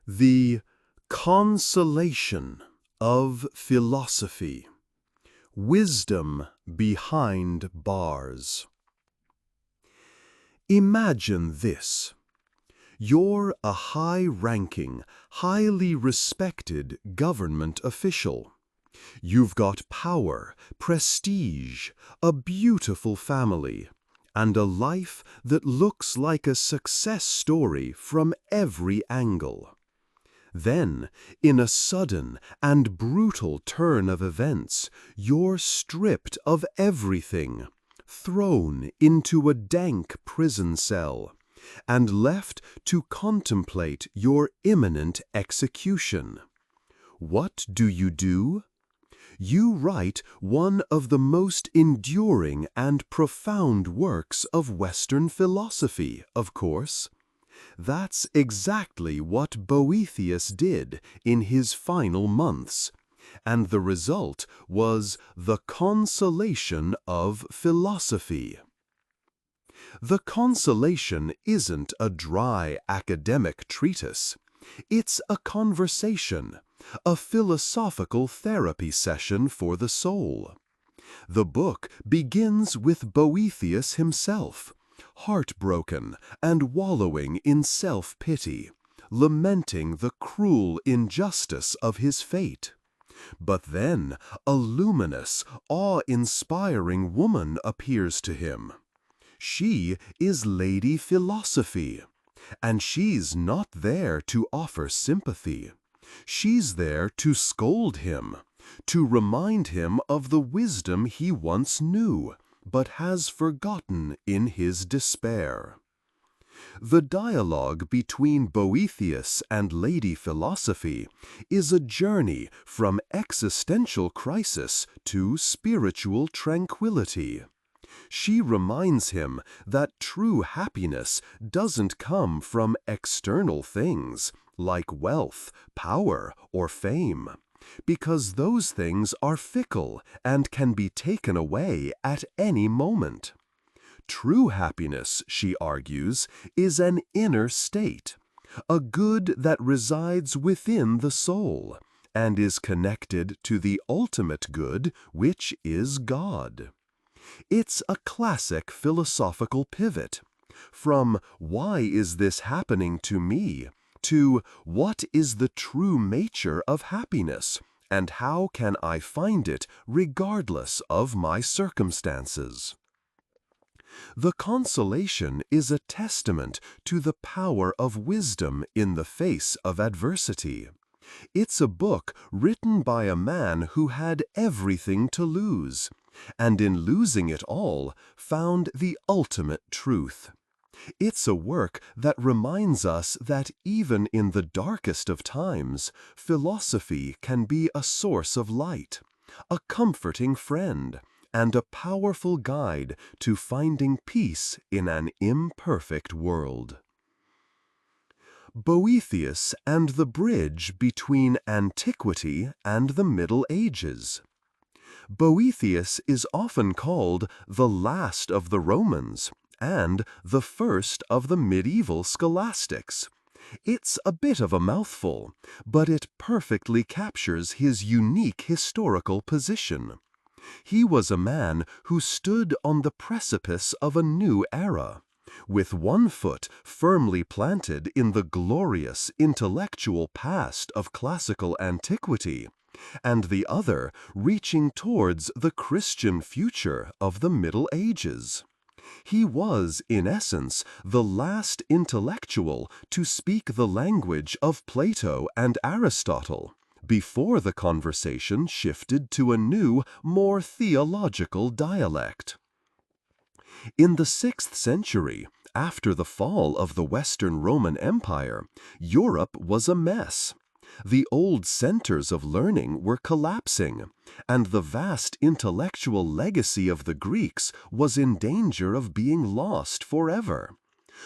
The Consolation of Philosophy. Wisdom behind bars. Imagine this. You're a high-ranking, highly respected government official. You've got power, prestige, a beautiful family, and a life that looks like a success story from every angle. Then, in a sudden and brutal turn of events, you're stripped of everything, thrown into a dank prison cell, and left to contemplate your imminent execution. What do? You write one of the most enduring and profound works of Western philosophy, of course. That's exactly what Boethius did in his final months, and the result was the Consolation of Philosophy. The Consolation isn't a dry academic treatise. It's a conversation, a philosophical therapy session for the soul. The book begins with Boethius himself, heartbroken and wallowing in self-pity, lamenting the cruel injustice of his fate. But then a luminous, awe-inspiring woman appears to him. She is Lady Philosophy, and she's not there to offer sympathy. She's there to scold him, to remind him of the wisdom he once knew, but has forgotten in his despair. The dialogue between Boethius and Lady Philosophy is a journey from existential crisis to spiritual tranquility. She reminds him that true happiness doesn't come from external things, like wealth, power, or fame, because those things are fickle and can be taken away at any moment. True happiness, she argues, is an inner state, a good that resides within the soul, and is connected to the ultimate good, which is God. It's a classic philosophical pivot, from "why is this happening to me?" to "what is the true nature of happiness, and how can I find it regardless of my circumstances?" The Consolation is a testament to the power of wisdom in the face of adversity. It's a book written by a man who had everything to lose, and in losing it all, found the ultimate truth. It's a work that reminds us that even in the darkest of times, philosophy can be a source of light, a comforting friend, and a powerful guide to finding peace in an imperfect world. Boethius and the bridge between antiquity and the Middle Ages. Boethius is often called the last of the Romans and the first of the medieval scholastics. It's a bit of a mouthful, but it perfectly captures his unique historical position. He was a man who stood on the precipice of a new era, with one foot firmly planted in the glorious intellectual past of classical antiquity, and the other reaching towards the Christian future of the Middle Ages. He was, in essence, the last intellectual to speak the language of Plato and Aristotle, before the conversation shifted to a new, more theological dialect. In the 6th century, after the fall of the Western Roman Empire, Europe was a mess. The old centers of learning were collapsing, and the vast intellectual legacy of the Greeks was in danger of being lost forever.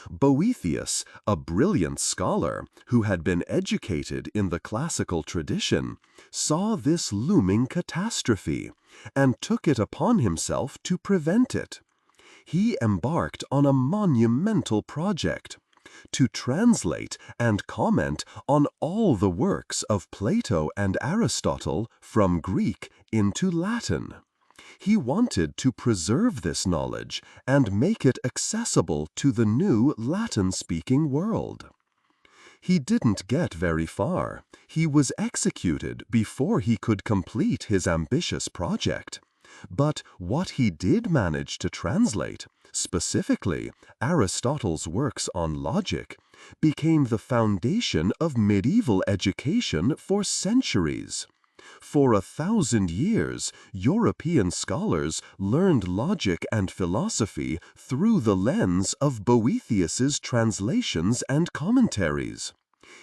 Boethius, a brilliant scholar who had been educated in the classical tradition, saw this looming catastrophe and took it upon himself to prevent it. He embarked on a monumental project, to translate and comment on all the works of Plato and Aristotle from Greek into Latin. He wanted to preserve this knowledge and make it accessible to the new Latin-speaking world. He didn't get very far. He was executed before he could complete his ambitious project. But what he did manage to translate, specifically Aristotle's works on logic, became the foundation of medieval education for centuries. For 1,000 years, European scholars learned logic and philosophy through the lens of Boethius's translations and commentaries.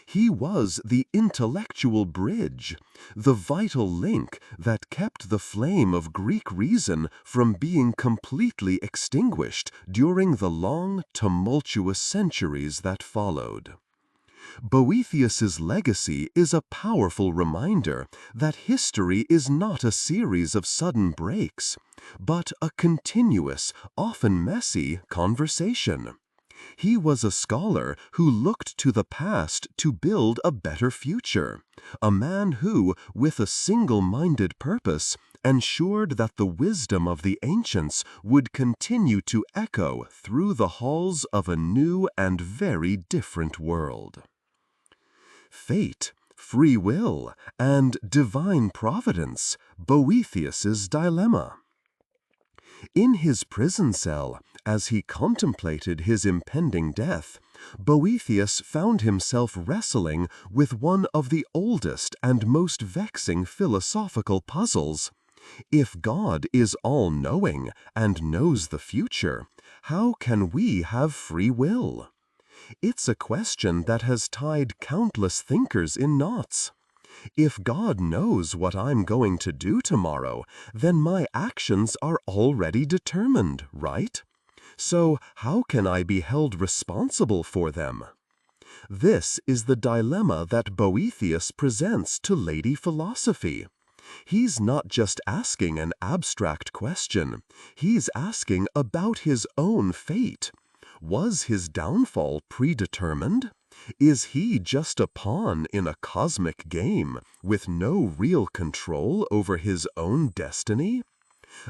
He was the intellectual bridge, the vital link that kept the flame of Greek reason from being completely extinguished during the long, tumultuous centuries that followed. Boethius's legacy is a powerful reminder that history is not a series of sudden breaks, but a continuous, often messy, conversation. He was a scholar who looked to the past to build a better future, a man who, with a single-minded purpose, ensured that the wisdom of the ancients would continue to echo through the halls of a new and very different world. Fate, free will, and divine providence, Boethius's dilemma. In his prison cell, as he contemplated his impending death, Boethius found himself wrestling with one of the oldest and most vexing philosophical puzzles. If God is all-knowing and knows the future, how can we have free will? It's a question that has tied countless thinkers in knots. If God knows what I'm going to do tomorrow, then my actions are already determined, right? So how can I be held responsible for them? This is the dilemma that Boethius presents to Lady Philosophy. He's not just asking an abstract question, he's asking about his own fate. Was his downfall predetermined? Is he just a pawn in a cosmic game with no real control over his own destiny?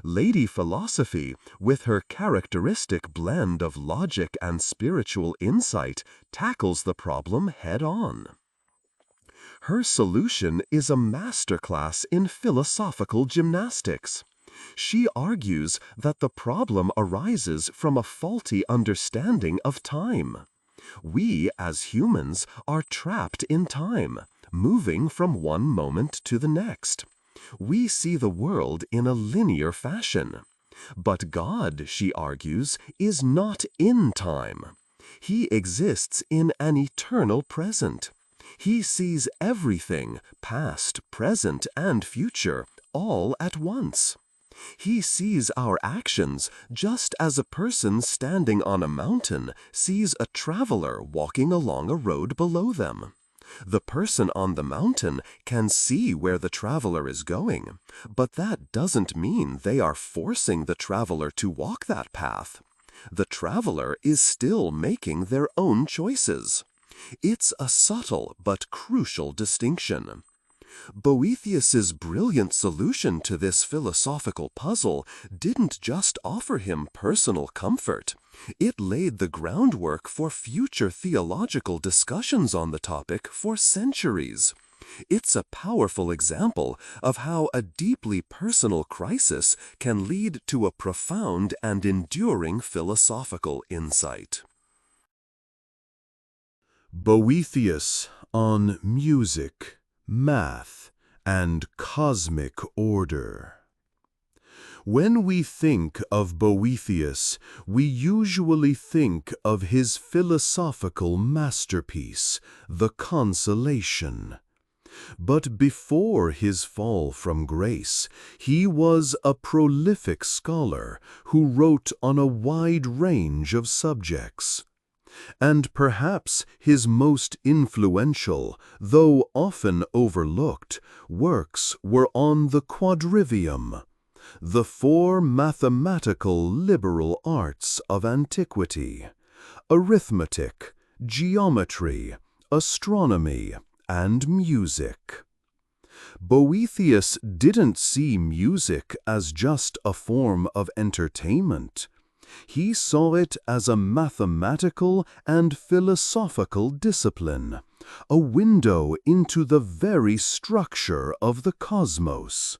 Lady Philosophy, with her characteristic blend of logic and spiritual insight, tackles the problem head-on. Her solution is a masterclass in philosophical gymnastics. She argues that the problem arises from a faulty understanding of time. We, as humans, are trapped in time, moving from one moment to the next. We see the world in a linear fashion. But God, she argues, is not in time. He exists in an eternal present. He sees everything, past, present, and future, all at once. He sees our actions just as a person standing on a mountain sees a traveler walking along a road below them. The person on the mountain can see where the traveler is going, but that doesn't mean they are forcing the traveler to walk that path. The traveler is still making their own choices. It's a subtle but crucial distinction. Boethius's brilliant solution to this philosophical puzzle didn't just offer him personal comfort. It laid the groundwork for future theological discussions on the topic for centuries. It's a powerful example of how a deeply personal crisis can lead to a profound and enduring philosophical insight. Boethius on music, math, and cosmic order. When we think of Boethius, we usually think of his philosophical masterpiece, the Consolation. But before his fall from grace, he was a prolific scholar who wrote on a wide range of subjects. And perhaps his most influential, though often overlooked, works were on the quadrivium, the four mathematical liberal arts of antiquity: arithmetic, geometry, astronomy, and music. Boethius didn't see music as just a form of entertainment. He saw it as a mathematical and philosophical discipline, a window into the very structure of the cosmos.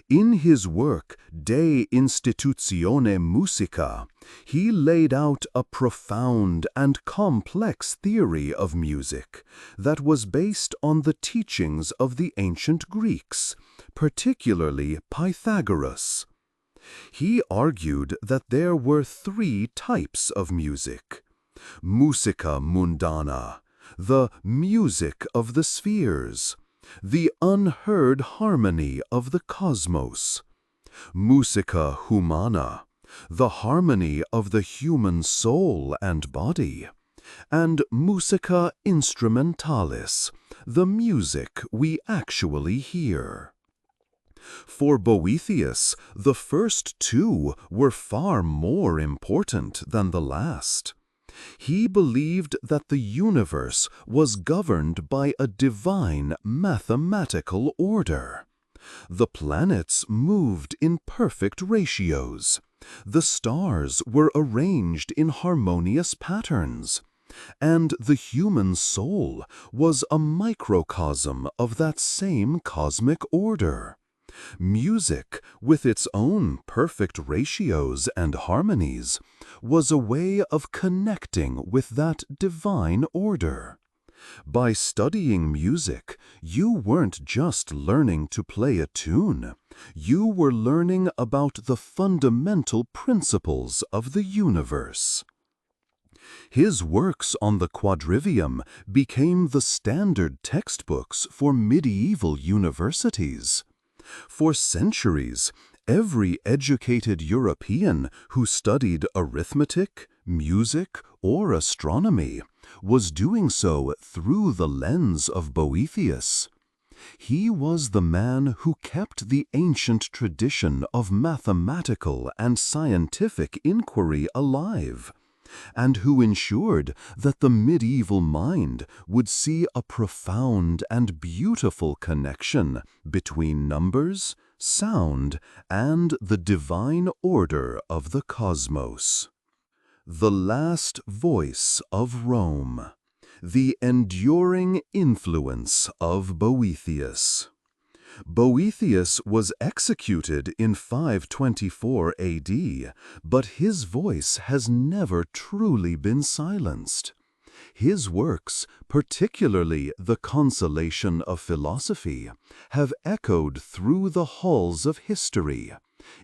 In his work De Institutione Musica, he laid out a profound and complex theory of music that was based on the teachings of the ancient Greeks, particularly Pythagoras. He argued that there were three types of music: musica mundana, the music of the spheres, the unheard harmony of the cosmos; musica humana, the harmony of the human soul and body; and musica instrumentalis, the music we actually hear. For Boethius, the first two were far more important than the last. He believed that the universe was governed by a divine mathematical order. The planets moved in perfect ratios. The stars were arranged in harmonious patterns. And the human soul was a microcosm of that same cosmic order. Music, with its own perfect ratios and harmonies, was a way of connecting with that divine order. By studying music, you weren't just learning to play a tune. You were learning about the fundamental principles of the universe. His works on the quadrivium became the standard textbooks for medieval universities. For centuries, every educated European who studied arithmetic, music, or astronomy was doing so through the lens of Boethius. He was the man who kept the ancient tradition of mathematical and scientific inquiry alive, and who ensured that the medieval mind would see a profound and beautiful connection between numbers, sound, and the divine order of the cosmos. The last voice of Rome. The enduring influence of Boethius. Boethius was executed in 524 AD, but his voice has never truly been silenced. His works, particularly the Consolation of Philosophy, have echoed through the halls of history,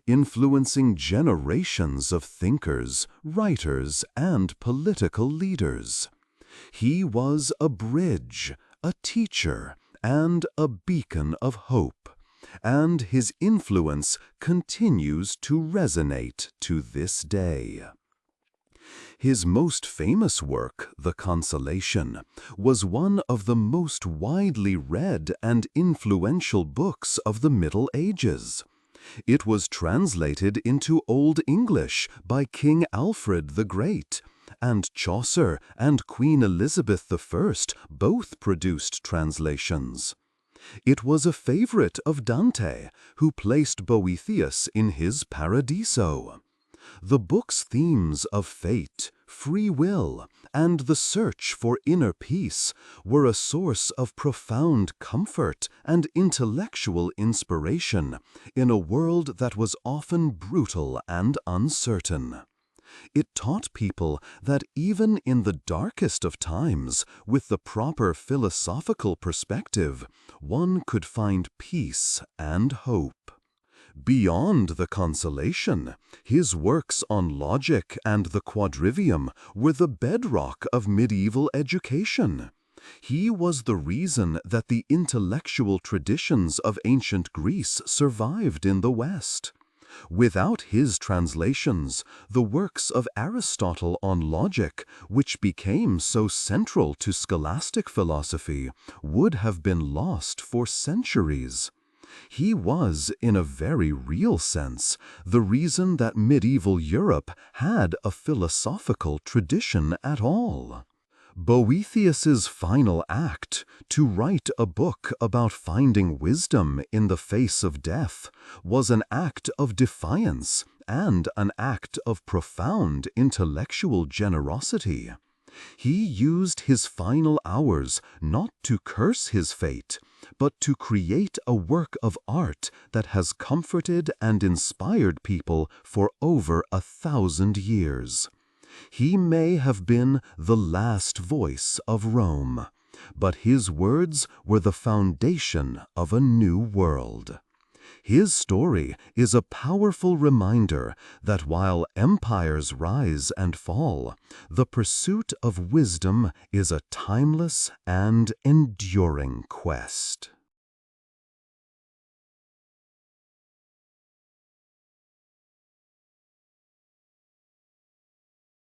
influencing generations of thinkers, writers, and political leaders. He was a bridge, a teacher, and a beacon of hope, and his influence continues to resonate to this day. His most famous work, The Consolation, was one of the most widely read and influential books of the Middle Ages. It was translated into Old English by King Alfred the Great, and Chaucer and Queen Elizabeth I both produced translations. It was a favorite of Dante, who placed Boethius in his Paradiso. The book's themes of fate, free will, and the search for inner peace were a source of profound comfort and intellectual inspiration in a world that was often brutal and uncertain. It taught people that even in the darkest of times, with the proper philosophical perspective, one could find peace and hope. Beyond the Consolation, his works on logic and the quadrivium were the bedrock of medieval education. He was the reason that the intellectual traditions of ancient Greece survived in the West. Without his translations, the works of Aristotle on logic, which became so central to scholastic philosophy, would have been lost for centuries. He was, in a very real sense, the reason that medieval Europe had a philosophical tradition at all. Boethius's final act, to write a book about finding wisdom in the face of death, was an act of defiance and an act of profound intellectual generosity. He used his final hours not to curse his fate, but to create a work of art that has comforted and inspired people for over 1,000 years. He may have been the last voice of Rome, but his words were the foundation of a new world. His story is a powerful reminder that while empires rise and fall, the pursuit of wisdom is a timeless and enduring quest.